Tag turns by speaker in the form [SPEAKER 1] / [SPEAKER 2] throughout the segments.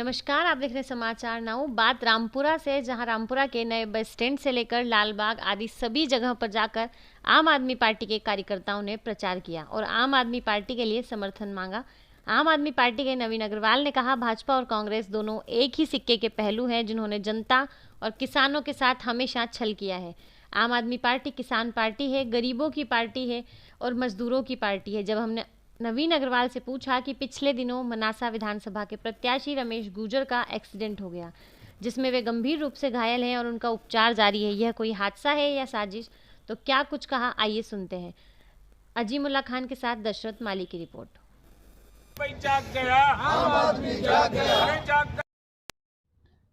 [SPEAKER 1] नमस्कार, आप देख रहे हैं समाचार नाउ। बात रामपुरा से, जहां रामपुरा के नए बस स्टैंड से लेकर लालबाग आदि सभी जगह पर जाकर आम आदमी पार्टी के कार्यकर्ताओं ने प्रचार किया और आम आदमी पार्टी के लिए समर्थन मांगा। आम आदमी पार्टी के नवीन अग्रवाल ने कहा, भाजपा और कांग्रेस दोनों एक ही सिक्के के पहलू हैं, जिन्होंने जनता और किसानों के साथ हमेशा छल किया है। आम आदमी पार्टी किसान पार्टी है, गरीबों की पार्टी है और मजदूरों की पार्टी है। जब हमने नवीन अग्रवाल से पूछा कि पिछले दिनों मनासा विधानसभा के प्रत्याशी रमेश गुर्जर का एक्सीडेंट हो गया, जिसमें वे गंभीर रूप से घायल हैं और उनका उपचार जारी है, यह कोई हादसा है या साजिश, तो क्या कुछ कहा, आइए सुनते हैं। अजीमुल्ला खान के साथ दशरथ माली की रिपोर्ट।
[SPEAKER 2] जाग गया, आम आदमी जाग गया।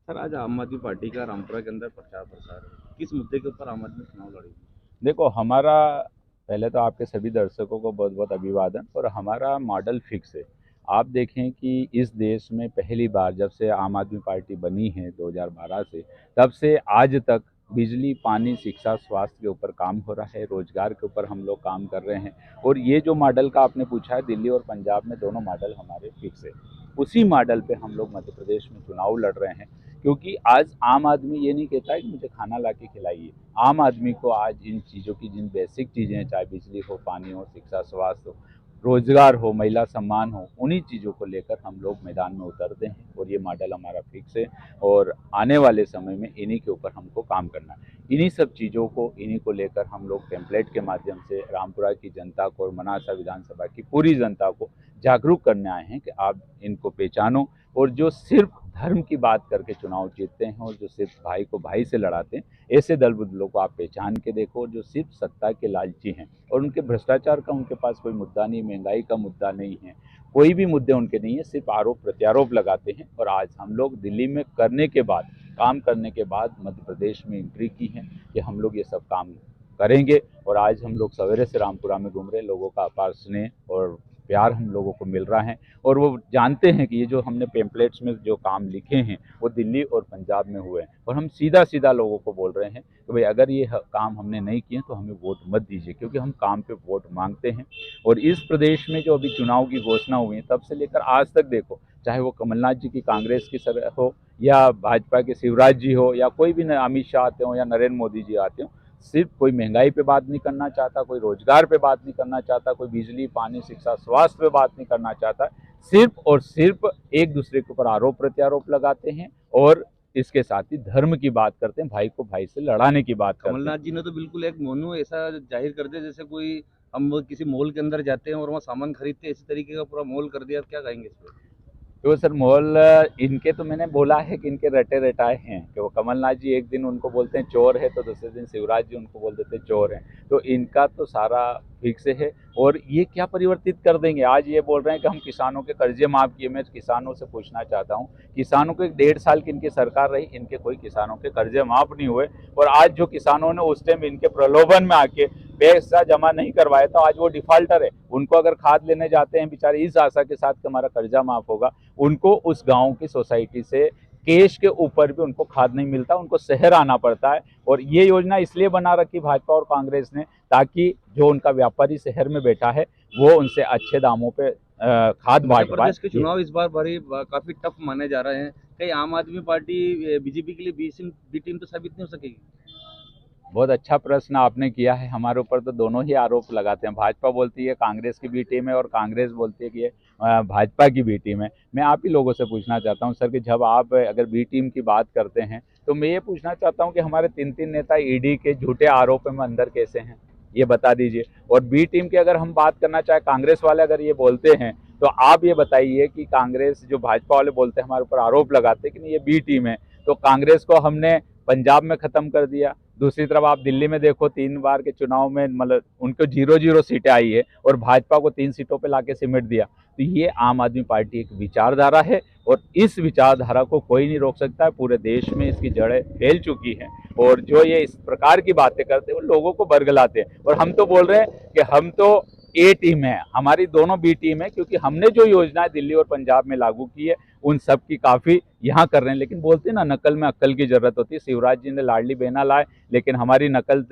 [SPEAKER 3] सर, आज आम आदमी पार्टी का रामपुरा के अंदर प्रचार प्रसार है, किस मुद्दे के ऊपर आम आदमी चुनाव लड़ेगी?
[SPEAKER 4] देखो, हमारा पहले तो आपके सभी दर्शकों को बहुत बहुत अभिवादन। और हमारा मॉडल फिक्स है। आप देखें कि इस देश में पहली बार जब से आम आदमी पार्टी बनी है 2012 से, तब से आज तक बिजली, पानी, शिक्षा, स्वास्थ्य के ऊपर काम हो रहा है, रोजगार के ऊपर हम लोग काम कर रहे हैं। और ये जो मॉडल का आपने पूछा है, दिल्ली और पंजाब में दोनों मॉडल हमारे फिक्स है। उसी मॉडल पे हम लोग मध्य प्रदेश में चुनाव लड़ रहे हैं, क्योंकि आज आम आदमी ये नहीं कहता है कि मुझे खाना ला के खिलाइए। आम आदमी को आज इन चीज़ों की, जिन बेसिक चीज़ें हैं, चाहे बिजली हो, पानी हो, शिक्षा, स्वास्थ्य हो, रोजगार हो, महिला सम्मान हो, उन्हीं चीज़ों को लेकर हम लोग मैदान में उतरते हैं। और ये मॉडल हमारा फिक्स है और आने वाले समय में इन्हीं के ऊपर हमको काम करना है। इन्हीं सब चीज़ों को, इन्हीं को लेकर हम लोग टेम्पलेट के माध्यम से रामपुरा की जनता को और मनासा विधानसभा की पूरी जनता को जागरूक करने आए हैं कि आप इनको पहचानो। और जो सिर्फ धर्म की बात करके चुनाव जीतते हैं और जो सिर्फ भाई को भाई से लड़ाते हैं, ऐसे दल बदलों को आप पहचान के देखो, जो सिर्फ सत्ता के लालची हैं और उनके भ्रष्टाचार का उनके पास कोई मुद्दा नहीं, महंगाई का मुद्दा नहीं है, कोई भी मुद्दे उनके नहीं है, सिर्फ आरोप प्रत्यारोप लगाते हैं। और आज हम लोग दिल्ली में करने के बाद, काम करने के बाद मध्य प्रदेश में एंट्री की है कि हम लोग ये सब काम करेंगे। और आज हम लोग सवेरे से रामपुरा में घूम रहे, लोगों का अपार स्नेह और प्यार हम लोगों को मिल रहा है। और वो जानते हैं कि ये जो हमने पेम्पलेट्स में जो काम लिखे हैं वो दिल्ली और पंजाब में हुए हैं। और हम सीधा सीधा लोगों को बोल रहे हैं कि भाई, अगर ये काम हमने नहीं किए तो हमें वोट मत दीजिए, क्योंकि हम काम पे वोट मांगते हैं। और इस प्रदेश में जो अभी चुनाव की घोषणा हुई है, तब से लेकर आज तक देखो, चाहे वो कमलनाथ जी की कांग्रेस की सरकार हो या भाजपा के शिवराज जी हो या कोई भी अमित शाह आते हो या नरेंद्र मोदी जी आते हो, सिर्फ कोई महंगाई पे बात नहीं करना चाहता, कोई रोजगार पे बात नहीं करना चाहता, कोई बिजली, पानी, शिक्षा, स्वास्थ्य पे बात नहीं करना चाहता। सिर्फ और सिर्फ एक दूसरे के ऊपर आरोप प्रत्यारोप लगाते हैं और इसके साथ ही धर्म की बात करते हैं, भाई को भाई से लड़ाने की बात करते हैं।
[SPEAKER 3] कमलनाथ जी ने तो बिल्कुल एक मोनू ऐसा जाहिर कर दिया, जैसे कोई हम किसी मॉल के अंदर जाते हैं और वहाँ सामान खरीदते हैं, इसी तरीके का पूरा मॉल कर दिया। क्या कहेंगे इस पर?
[SPEAKER 4] तो सर, मॉल इनके, तो मैंने बोला है कि इनके रटे रटाए हैं कि वो कमलनाथ जी एक दिन उनको बोलते हैं चोर है, तो दूसरे दिन शिवराज जी उनको बोल देते हैं चोर हैं। तो इनका तो सारा फिक्स है। और ये क्या परिवर्तित कर देंगे? आज ये बोल रहे हैं कि हम किसानों के कर्जे माफ़ किए। मैं किसानों से पूछना चाहता हूँ, किसानों को 1.5 साल की इनकी सरकार रही, इनके कोई किसानों के कर्जे माफ़ नहीं हुए। और आज जो किसानों ने उस टाइम इनके प्रलोभन में आके पैसा जमा नहीं करवाया, तो आज वो डिफॉल्टर है। उनको अगर खाद लेने जाते हैं बेचारे इस आशा के साथ कि हमारा कर्जा माफ़ होगा, उनको उस गाँव की सोसाइटी से कैश के ऊपर भी उनको खाद नहीं मिलता, उनको शहर आना पड़ता है। और ये योजना इसलिए बना रखी भाजपा और कांग्रेस ने, ताकि जो उनका व्यापारी शहर में बैठा है वो उनसे अच्छे दामों पे खाद बांट पाए।
[SPEAKER 3] प्रदेश के चुनाव इस बार काफी टफ माने जा रहे हैं। कहीं आम आदमी पार्टी बीजेपी के लिए बी टीम तो साबित नहीं हो सकेगी?
[SPEAKER 4] बहुत अच्छा प्रश्न आपने किया है। हमारे ऊपर तो दोनों ही आरोप लगाते हैं। भाजपा बोलती है कांग्रेस की बी टीम है और कांग्रेस बोलती है कि ये भाजपा की बी टीम है। मैं आप ही लोगों से पूछना चाहता हूं सर कि जब आप अगर बी टीम की बात करते हैं, तो मैं ये पूछना चाहता हूं कि हमारे 3 नेता ईडी के झूठे आरोपों में अंदर कैसे हैं, ये बता दीजिए। और बी टीम की अगर हम बात करना चाहे, कांग्रेस वाले अगर ये बोलते हैं, तो आप ये बताइए कि कांग्रेस, जो भाजपा वाले बोलते हैं, हमारे ऊपर आरोप लगाते हैं कि नहीं ये बी टीम है, तो कांग्रेस को हमने पंजाब में ख़त्म कर दिया। दूसरी तरफ आप दिल्ली में देखो, 3 बार के चुनाव में मतलब उनको 0-0 सीटें आई है और भाजपा को 3 सीटों पे लाके सिमट दिया। तो ये आम आदमी पार्टी एक विचारधारा है और इस विचारधारा को कोई नहीं रोक सकता है। पूरे देश में इसकी जड़ें फैल चुकी हैं और जो ये इस प्रकार की बातें करते हैं वो लोगों को बरगलाते हैं। और हम तो बोल रहे हैं कि हम तो ए टीम है, हमारी दोनों बी टीम है, क्योंकि हमने जो योजनाएं दिल्ली और पंजाब में लागू की है उन सब की काफ़ी यहाँ कर रहे हैं। लेकिन बोलते हैं ना, नकल में अक्ल की ज़रूरत होती है। शिवराज जी ने लाडली बहना लाए, लेकिन हमारी नकल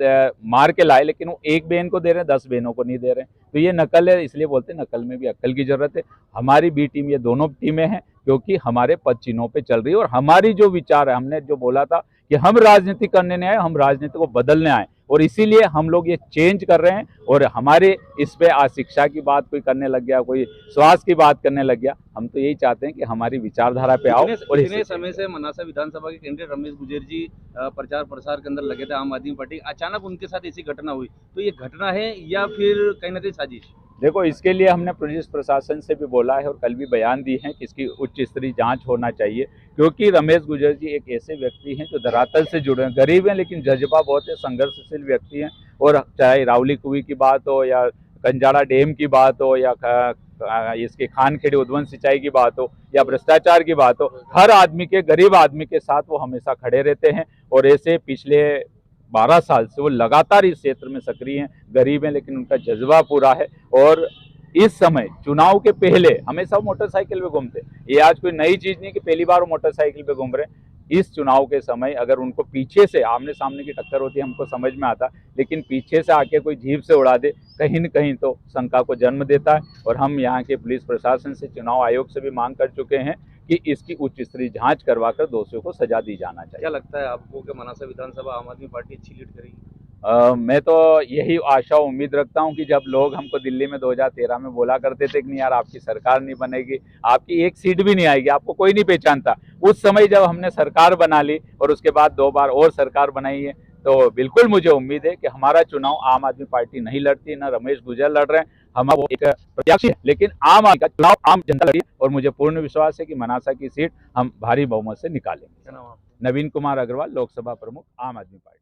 [SPEAKER 4] मार के लाए, लेकिन वो एक बहन को दे रहे हैं, 10 बहनों को नहीं दे रहे हैं। तो ये नकल है, इसलिए बोलते हैं नकल में भी अक्ल की ज़रूरत है। हमारी बी टीम, ये दोनों टीमें हैं, क्योंकि हमारे पद चिन्हों पे चल रही है। और हमारी जो विचार है, हमने जो बोला था कि हम राजनीति करने नहीं आए, हम राजनीति को बदलने आए, और इसीलिए हम लोग ये चेंज कर रहे हैं। और हमारे इस पे आज शिक्षा की बात कोई करने लग गया, कोई स्वास्थ्य की बात करने लग गया। हम तो यही चाहते हैं कि हमारी विचारधारा पे आओ। और
[SPEAKER 3] इतने समय से मनासा विधानसभा के कैंडिडेट रमेश गुजर जी प्रचार प्रसार के अंदर लगे थे आम आदमी पार्टी, अचानक उनके साथ ऐसी घटना हुई, तो ये घटना है या फिर कहीं ना कहीं साजिश?
[SPEAKER 4] देखो, इसके लिए हमने पुलिस प्रशासन से भी बोला है और कल भी बयान दिए हैं कि इसकी उच्च स्तरीय जांच होना चाहिए, क्योंकि रमेश गुजर जी एक ऐसे व्यक्ति हैं जो धरातल से जुड़े हैं, गरीब हैं लेकिन जज्बा बहुत है, संघर्षशील व्यक्ति हैं। और चाहे रावली कुएं की बात हो या कंजाड़ा डैम की बात हो या इसके खानखेड़ी उद्वन सिंचाई की बात हो या भ्रष्टाचार की बात हो, हर आदमी के, गरीब आदमी के साथ वो हमेशा खड़े रहते हैं। और ऐसे पिछले 12 साल से वो लगातार इस क्षेत्र में सक्रिय हैं। गरीब हैं लेकिन उनका जज्बा पूरा है। और इस समय चुनाव के पहले हमेशा वो मोटरसाइकिल पे घूमते, ये आज कोई नई चीज नहीं कि पहली बार वो मोटरसाइकिल पे घूम रहे हैं। इस चुनाव के समय अगर उनको पीछे से आमने सामने की टक्कर होती है हमको समझ में आता, लेकिन पीछे से आके कोई जीप से उड़ा दे, कहीं न कहीं तो शंका को जन्म देता है। और हम यहाँ के पुलिस प्रशासन से, चुनाव आयोग से भी मांग कर चुके हैं कि इसकी उच्च स्तरीय जांच करवाकर दोषियों को सजा दी जाना चाहिए।
[SPEAKER 3] क्या लगता है आपको कि मनासा विधानसभा आम आदमी पार्टी अच्छी लीड करेगी?
[SPEAKER 4] मैं तो यही आशा उम्मीद रखता हूं कि जब लोग हमको दिल्ली में 2013 में बोला करते थे कि नहीं यार आपकी सरकार नहीं बनेगी, आपकी एक सीट भी नहीं आएगी, आपको कोई नहीं पहचानता, उस समय जब हमने सरकार बना ली और उसके बाद 2 बार और सरकार बनाई है, तो बिल्कुल मुझे उम्मीद है कि हमारा चुनाव आम आदमी पार्टी नहीं लड़ती, ना रमेश गुजर लड़ रहे हैं, हम वो एक प्रत्याशी है, लेकिन आम आदमी का चुनाव आम जनता लड़ी है। और मुझे पूर्ण विश्वास है कि मनासा की सीट हम भारी बहुमत से निकालेंगे।
[SPEAKER 3] क्या नाम है आपका?
[SPEAKER 4] नवीन कुमार अग्रवाल, लोकसभा प्रमुख, आम आदमी पार्टी।